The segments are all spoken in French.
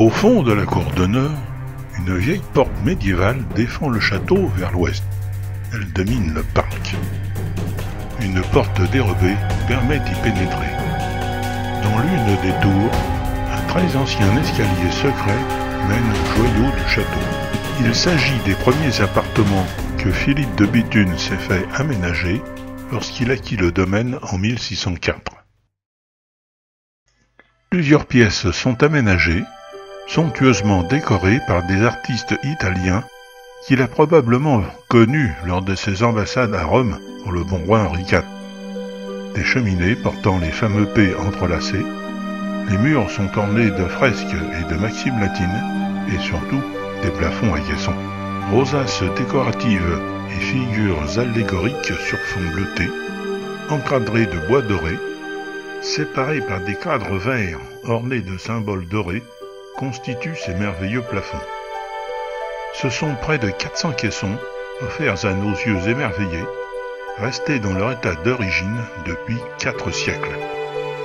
Au fond de la cour d'honneur, une vieille porte médiévale défend le château vers l'ouest. Elle domine le parc. Une porte dérobée permet d'y pénétrer. Dans l'une des tours, un très ancien escalier secret mène au joyau du château. Il s'agit des premiers appartements que Philippe de Béthune s'est fait aménager lorsqu'il acquit le domaine en 1604. Plusieurs pièces sont aménagées, somptueusement décorées par des artistes italiens qu'il a probablement connus lors de ses ambassades à Rome pour le bon roi Henri IV. Des cheminées portant les fameux P entrelacés, les murs sont ornés de fresques et de maximes latines, et surtout des plafonds à caissons. Rosaces décoratives et figures allégoriques sur fond bleuté, encadrées de bois doré, séparés par des cadres verts ornés de symboles dorés, constituent ces merveilleux plafonds. Ce sont près de 400 caissons, offerts à nos yeux émerveillés, restés dans leur état d'origine depuis 4 siècles.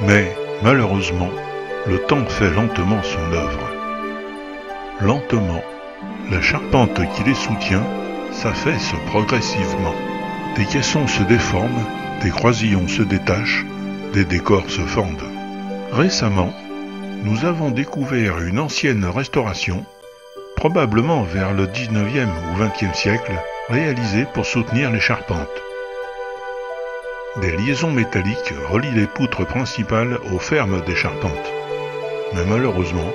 Mais, malheureusement, le temps fait lentement son œuvre. Lentement, la charpente qui les soutient s'affaisse progressivement. Des caissons se déforment, des croisillons se détachent, des décors se fendent. Récemment, nous avons découvert une ancienne restauration, probablement vers le 19e ou 20e siècle, réalisée pour soutenir les charpentes. Des liaisons métalliques relient les poutres principales aux fermes des charpentes. Mais malheureusement,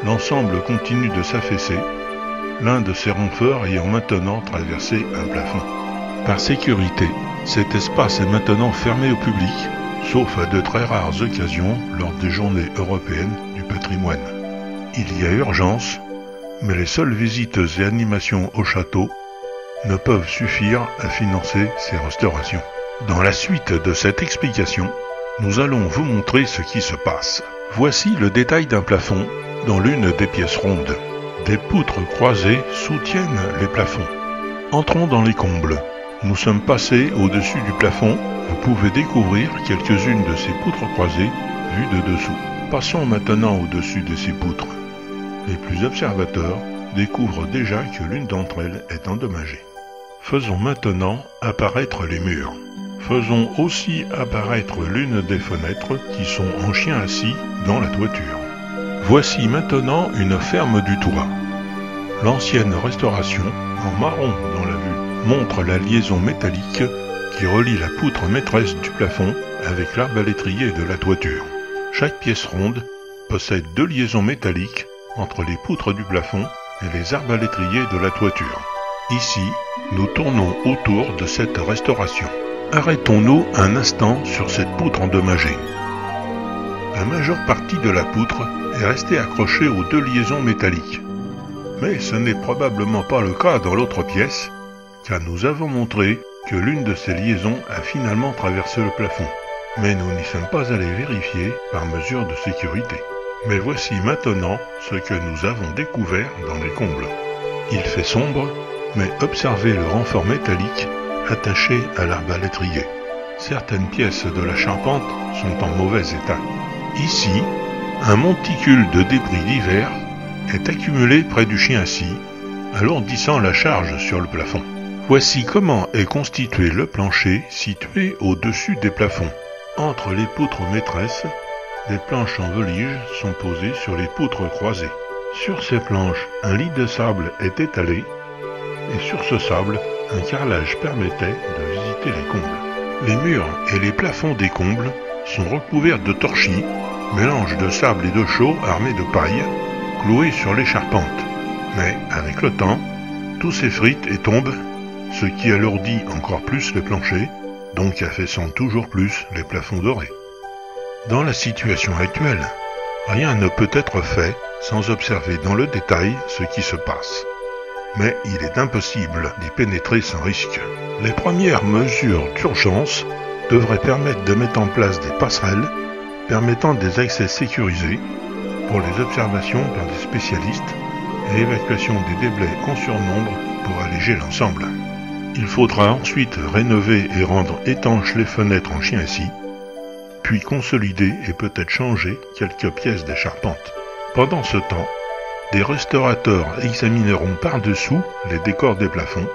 l'ensemble continue de s'affaisser, l'un de ces renforts ayant maintenant traversé un plafond. Par sécurité, cet espace est maintenant fermé au public, sauf à de très rares occasions lors des journées européennes du patrimoine. Il y a urgence, mais les seules visites et animations au château ne peuvent suffire à financer ces restaurations. Dans la suite de cette explication, nous allons vous montrer ce qui se passe. Voici le détail d'un plafond dans l'une des pièces rondes. Des poutres croisées soutiennent les plafonds. Entrons dans les combles. Nous sommes passés au-dessus du plafond. Vous pouvez découvrir quelques-unes de ces poutres croisées vues de dessous. Passons maintenant au-dessus de ces poutres. Les plus observateurs découvrent déjà que l'une d'entre elles est endommagée. Faisons maintenant apparaître les murs. Faisons aussi apparaître l'une des fenêtres qui sont en chien assis dans la toiture. Voici maintenant une ferme du toit. L'ancienne restauration, en marron dans la vue, montre la liaison métallique qui relie la poutre maîtresse du plafond avec l'arbalétrier de la toiture. Chaque pièce ronde possède 2 liaisons métalliques entre les poutres du plafond et les arbalétriers de la toiture. Ici, nous tournons autour de cette restauration. Arrêtons-nous un instant sur cette poutre endommagée. La majeure partie de la poutre est restée accrochée aux 2 liaisons métalliques. Mais ce n'est probablement pas le cas dans l'autre pièce, car nous avons montré que l'une de ces liaisons a finalement traversé le plafond. Mais nous n'y sommes pas allés vérifier par mesure de sécurité. Mais voici maintenant ce que nous avons découvert dans les combles. Il fait sombre, mais observez le renfort métallique attaché à l'arbalétrier. Certaines pièces de la charpente sont en mauvais état. Ici, un monticule de débris divers est accumulé près du chien assis, alourdissant la charge sur le plafond. Voici comment est constitué le plancher situé au-dessus des plafonds. Entre les poutres maîtresses, des planches en velige sont posées sur les poutres croisées. Sur ces planches, un lit de sable est étalé, et sur ce sable, un carrelage permettait de visiter les combles. Les murs et les plafonds des combles sont recouverts de torchis, mélange de sable et de chaux armés de paille, cloués sur les charpentes. Mais, avec le temps, tout s'effrite et tombe, ce qui alourdit encore plus les planchers, donc affaissant toujours plus les plafonds dorés. Dans la situation actuelle, rien ne peut être fait sans observer dans le détail ce qui se passe. Mais il est impossible d'y pénétrer sans risque. Les premières mesures d'urgence devraient permettre de mettre en place des passerelles permettant des accès sécurisés pour les observations par des spécialistes et évacuation des déblais en surnombre pour alléger l'ensemble. Il faudra ensuite rénover et rendre étanches les fenêtres en chien assis, puis consolider et peut-être changer quelques pièces des charpentes. Pendant ce temps, des restaurateurs examineront par-dessous les décors des plafonds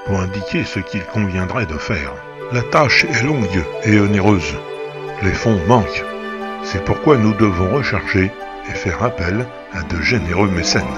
pour indiquer ce qu'il conviendrait de faire. La tâche est longue et onéreuse. Les fonds manquent. C'est pourquoi nous devons rechercher et faire appel à de généreux mécènes.